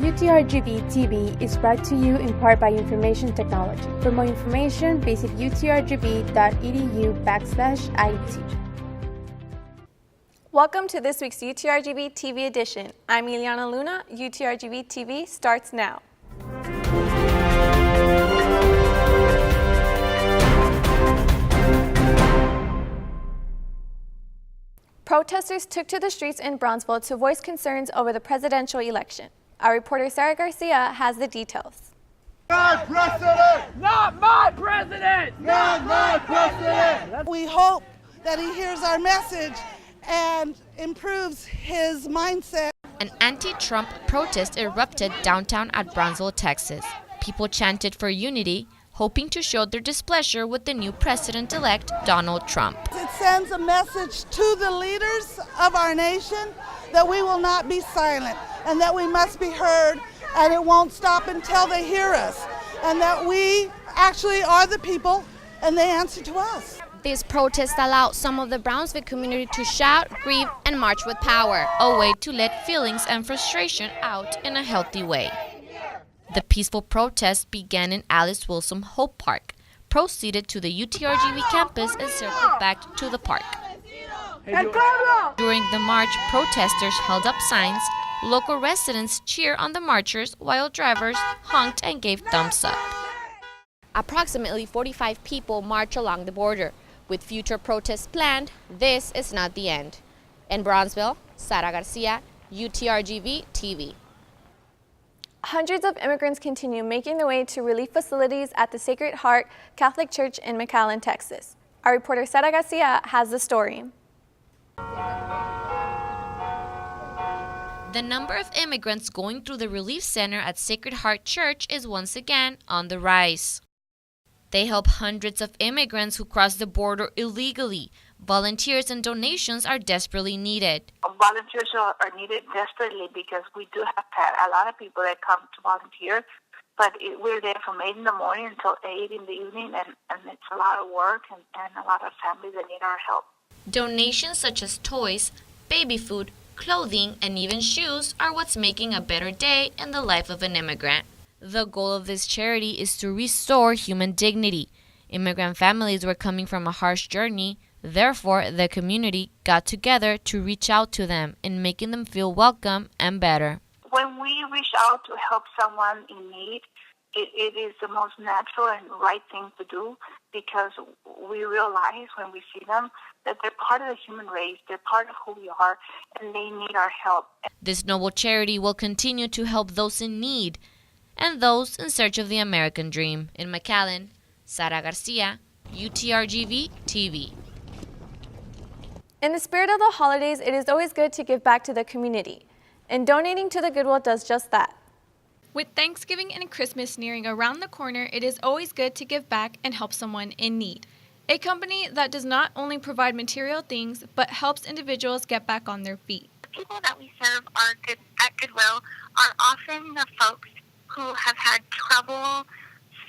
UTRGV-TV is brought to you in part by Information Technology. For more information, visit utrgv.edu/IT. Welcome to this week's UTRGV-TV edition. I'm Ileana Luna. UTRGV-TV starts now. Protesters took to the streets in Bronzeville to voice concerns over the presidential election. Our reporter Sarah Garcia has the details. My president! Not my president! Not my president! We hope that he hears our message and improves his mindset. An anti-Trump protest erupted downtown at Brownsville, Texas. People chanted for unity, hoping to show their displeasure with the new president-elect Donald Trump. It sends a message to the leaders of our nation that we will not be silent and that we must be heard, and it won't stop until they hear us, and that we actually are the people and they answer to us. This protest allowed some of the Brownsville community to shout, grieve, and march with power, a way to let feelings and frustration out in a healthy way. The peaceful protest began in Alice Wilson Hope Park, proceeded to the UTRGV campus, and circled back to the park. During the march, protesters held up signs. Local residents cheered on the marchers, while drivers honked and gave thumbs up. Approximately 45 people march along the border. With future protests planned, this is not the end. In Bronzeville, Sarah Garcia, UTRGV-TV. Hundreds of immigrants continue making their way to relief facilities at the Sacred Heart Catholic Church in McAllen, Texas. Our reporter Sarah Garcia has the story. The number of immigrants going through the relief center at Sacred Heart Church is once again on the rise. They help hundreds of immigrants who cross the border illegally. Volunteers and donations are desperately needed. Volunteers are needed desperately because we do have a lot of people that come to volunteer, but we're there from 8 in the morning until 8 in the evening, and it's a lot of work and a lot of families that need our help. Donations such as toys, baby food, clothing, and even shoes are what's making a better day in the life of an immigrant. The goal of this charity is to restore human dignity. Immigrant families were coming from a harsh journey. Therefore, the community got together to reach out to them in making them feel welcome and better. When we reach out to help someone in need, it is the most natural and right thing to do, because we realize when we see them that they're part of the human race, they're part of who we are, and they need our help. This noble charity will continue to help those in need and those in search of the American dream. In McAllen, Sarah Garcia, UTRGV-TV. In the spirit of the holidays, it is always good to give back to the community, and donating to the Goodwill does just that. With Thanksgiving and Christmas nearing around the corner, it is always good to give back and help someone in need. A company that does not only provide material things, but helps individuals get back on their feet. The people that we serve at Goodwill are often the folks who have had trouble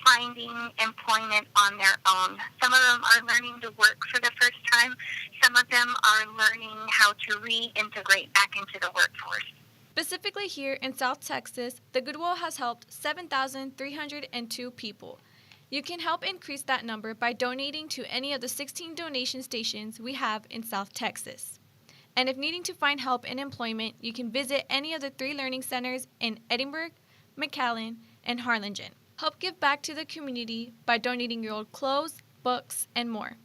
finding employment on their own. Some of them are learning to work for the first time. Some of them are learning how to reintegrate back into the workforce. Specifically here in South Texas, the Goodwill has helped 7,302 people. You can help increase that number by donating to any of the 16 donation stations we have in South Texas. And if needing to find help in employment, you can visit any of the 3 learning centers in Edinburgh, McAllen, and Harlingen. Help give back to the community by donating your old clothes, books, and more.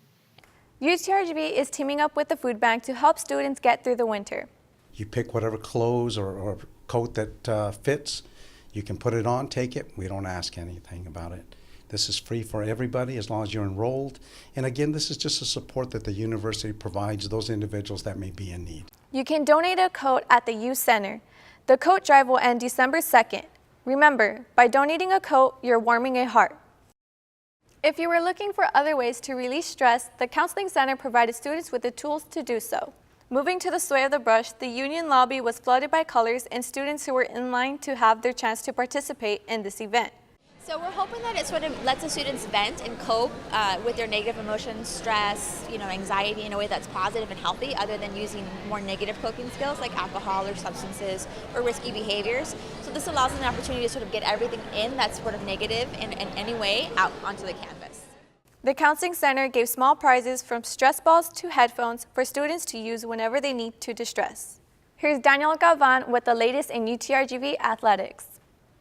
UTRGV is teaming up with the food bank to help students get through the winter. You pick whatever clothes or coat that fits. You can put it on, take it. We don't ask anything about it. This is free for everybody as long as you're enrolled. And again, this is just a support that the university provides those individuals that may be in need. You can donate a coat at the U Center. The coat drive will end December 2nd. Remember, by donating a coat, you're warming a heart. If you were looking for other ways to release stress, the Counseling Center provided students with the tools to do so. Moving to the sway of the brush, the Union lobby was flooded by colors and students who were in line to have their chance to participate in this event. So we're hoping that it sort of lets the students vent and cope with their negative emotions, stress, anxiety in a way that's positive and healthy, other than using more negative coping skills like alcohol or substances or risky behaviors. So this allows them an opportunity to sort of get everything in that's sort of negative in any way out onto the canvas. The Counseling Center gave small prizes from stress balls to headphones for students to use whenever they need to distress. Here's Daniel Galvan with the latest in UTRGV athletics.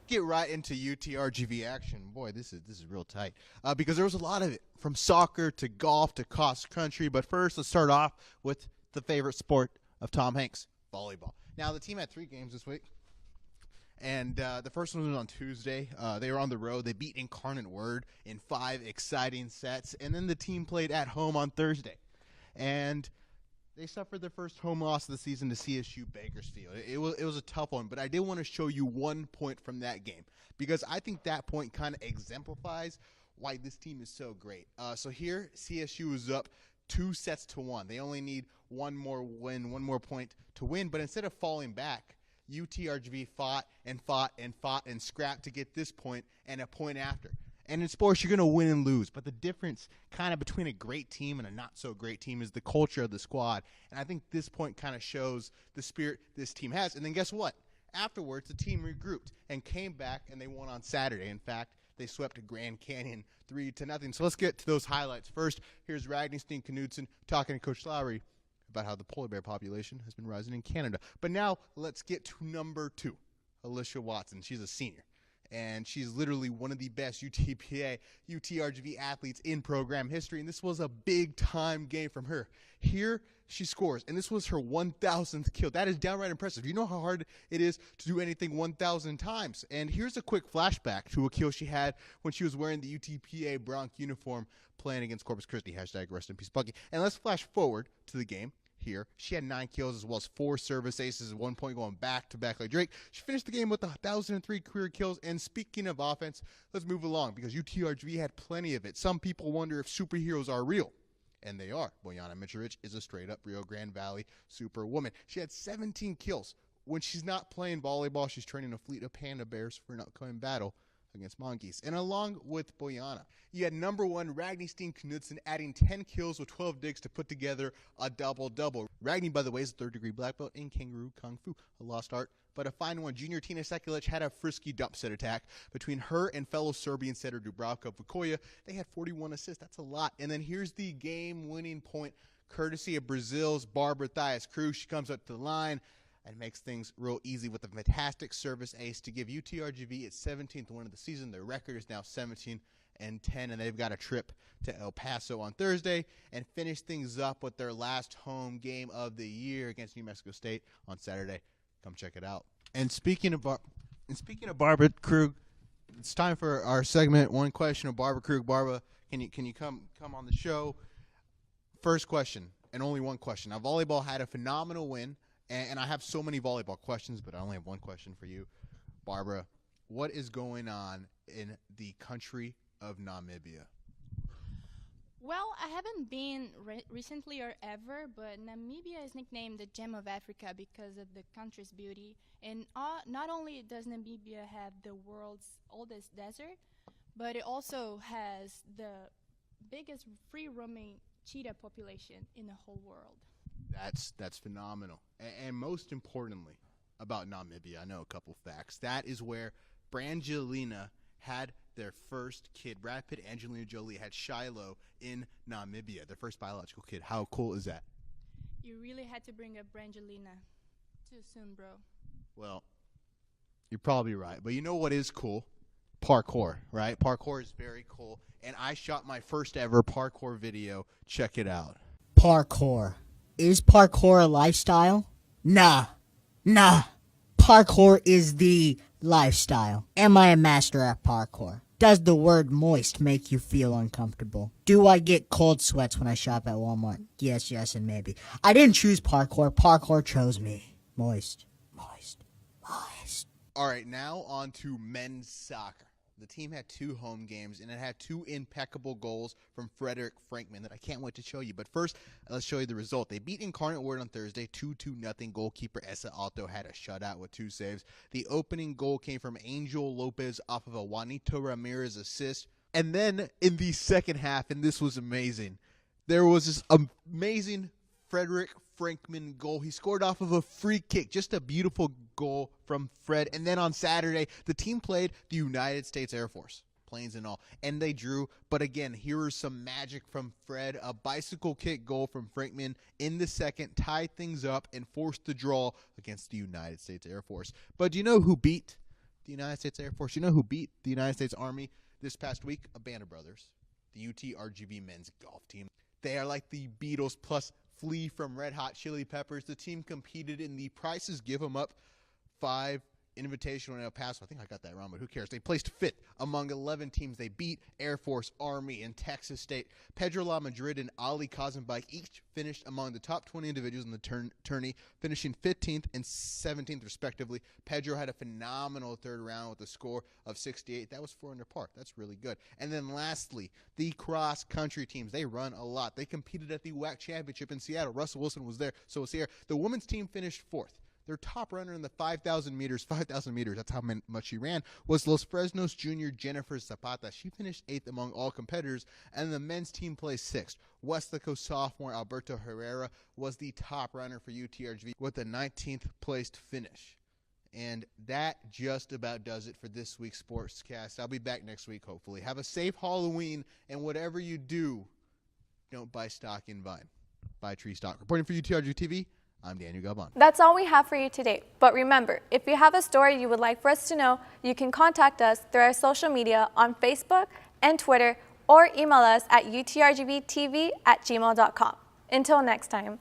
Get right into UTRGV action. Boy, this is real tight because there was a lot of it, from soccer to golf to cross country. But first, let's start off with the favorite sport of Tom Hanks, volleyball. Now, the team had 3 games this week, and the first one was on Tuesday. They were on the road. They beat Incarnate Word in 5 exciting sets, and then the team played at home on Thursday, and they suffered their first home loss of the season to CSU Bakersfield. It was a tough one, but I did want to show you one point from that game because I think that point kind of exemplifies why this team is so great. So here, CSU is up 2-1. They only need one more win, one more point to win, but instead of falling back, UTRGV fought and scrapped to get this point and a point after. And in sports, you're going to win and lose. But the difference kind of between a great team and a not-so-great team is the culture of the squad. And I think this point kind of shows the spirit this team has. And then guess what? Afterwards, the team regrouped and came back, and they won on Saturday. In fact, they swept Grand Canyon 3-0. So let's get to those highlights. First, here's Ragnstein Knudsen talking to Coach Lowry about how the polar bear population has been rising in Canada. But now let's get to number 2, Alicia Watson. She's a senior. And she's literally one of the best UTRGV athletes in program history. And this was a big-time game from her. Here, she scores. And this was her 1,000th kill. That is downright impressive. You know how hard it is to do anything 1,000 times. And here's a quick flashback to a kill she had when she was wearing the UTPA Bronc uniform playing against Corpus Christi. #rest in peace, Bucky. And let's flash forward to the game. Here, she had 9 kills as well as 4 service aces at one point, going back-to-back like Drake. She finished the game with 1,003 career kills. And speaking of offense, let's move along because UTRGV had plenty of it. Some people wonder if superheroes are real, and they are. Boyana Mitrovic is a straight-up Rio Grande Valley superwoman. She had 17 kills. When she's not playing volleyball, she's training a fleet of panda bears for an upcoming battle against monkeys. And along with Boyana, you had number 1 Ragnstein Knudsen adding 10 kills with 12 digs to put together a double-double. Ragni, by the way, is a 3rd-degree black belt in Kangaroo Kung Fu, a lost art, but a fine one. Junior Tina Sekulic had a frisky dump set attack between her and fellow Serbian setter Dubravka Vukoja. They had 41 assists. That's a lot. And then here's the game-winning point, courtesy of Brazil's Barbara Thias Cruz. She comes up to the line and makes things real easy with a fantastic service ace to give UTRGV its 17th win of the season. Their record is now 17-10, and they've got a trip to El Paso on Thursday and finish things up with their last home game of the year against New Mexico State on Saturday. Come check it out. And speaking of Barbara Krug, it's time for our segment. One question of Barbara Krug. Barbara, can you come on the show? First question, and only one question. Now, volleyball had a phenomenal win. And I have so many volleyball questions, but I only have one question for you. Barbara, what is going on in the country of Namibia? Well, I haven't been recently or ever, but Namibia is nicknamed the Gem of Africa because of the country's beauty. And not only does Namibia have the world's oldest desert, but it also has the biggest free-roaming cheetah population in the whole world. That's phenomenal. And most importantly about Namibia, I know a couple facts. That is where Brangelina had their first kid. Brad Pitt, Angelina Jolie had Shiloh in Namibia, their first biological kid. How cool is that? You really had to bring up Brangelina too soon, bro. Well, you're probably right. But you know what is cool? Parkour, right? Parkour is very cool. And I shot my first ever parkour video. Check it out. Parkour. Is parkour a lifestyle? Nah. Parkour is the lifestyle. Am I a master at parkour? Does the word moist make you feel uncomfortable? Do I get cold sweats when I shop at Walmart? Yes, and maybe. I didn't choose parkour. Parkour chose me. Moist. All right, now on to men's soccer. the team had 2 home games, and it had 2 impeccable goals from Frederick Frankman that I can't wait to show you. But first, let's show you the result. They beat Incarnate Word on Thursday, 2-0. Goalkeeper Essa Alto had a shutout with 2 saves. The opening goal came from Angel Lopez off of a Juanito Ramirez assist. And then in the second half, and this was amazing, there was this amazing Frederick Frankman goal. He scored off of a free kick. Just a beautiful goal from Fred. And then on Saturday, the team played the United States Air Force, planes and all, and they drew. But again, here is some magic from Fred. A bicycle kick goal from Frankman in the second tied things up and forced the draw against the United States Air Force. But do you know who beat the United States Air Force? You know who beat the United States Army this past week? A band of brothers, the UTRGV men's golf team. They are like the Beatles plus Flea from Red Hot Chili Peppers. The team competed in the Prices Give 'em Up 5 Invitational in El Paso. I think I got that wrong, but who cares? They placed 5th among 11 teams. They beat Air Force, Army, and Texas State. Pedro La Madrid and Ali Kazanbike each finished among the top 20 individuals in the tourney, finishing 15th and 17th respectively. Pedro had a phenomenal third round with a score of 68. That was 4 under par. That's really good. And then lastly, the cross-country teams. They run a lot. They competed at the WAC Championship in Seattle. Russell Wilson was there, so was here. The women's team finished 4th. Their top runner in the 5,000 meters, that's how much she ran, was Los Fresnos junior Jennifer Zapata. She finished 8th among all competitors, and the men's team placed 6th. Westlaco sophomore Alberto Herrera was the top runner for UTRGV with a 19th placed finish. And that just about does it for this week's Sportscast. I'll be back next week, hopefully. Have a safe Halloween, and whatever you do, don't buy stock in Vine. Buy tree stock. Reporting for UTRGV-TV, I'm Daniel Galvan. That's all we have for you today. But remember, if you have a story you would like for us to know, you can contact us through our social media on Facebook and Twitter, or email us at utrgvtv@gmail.com. Until next time.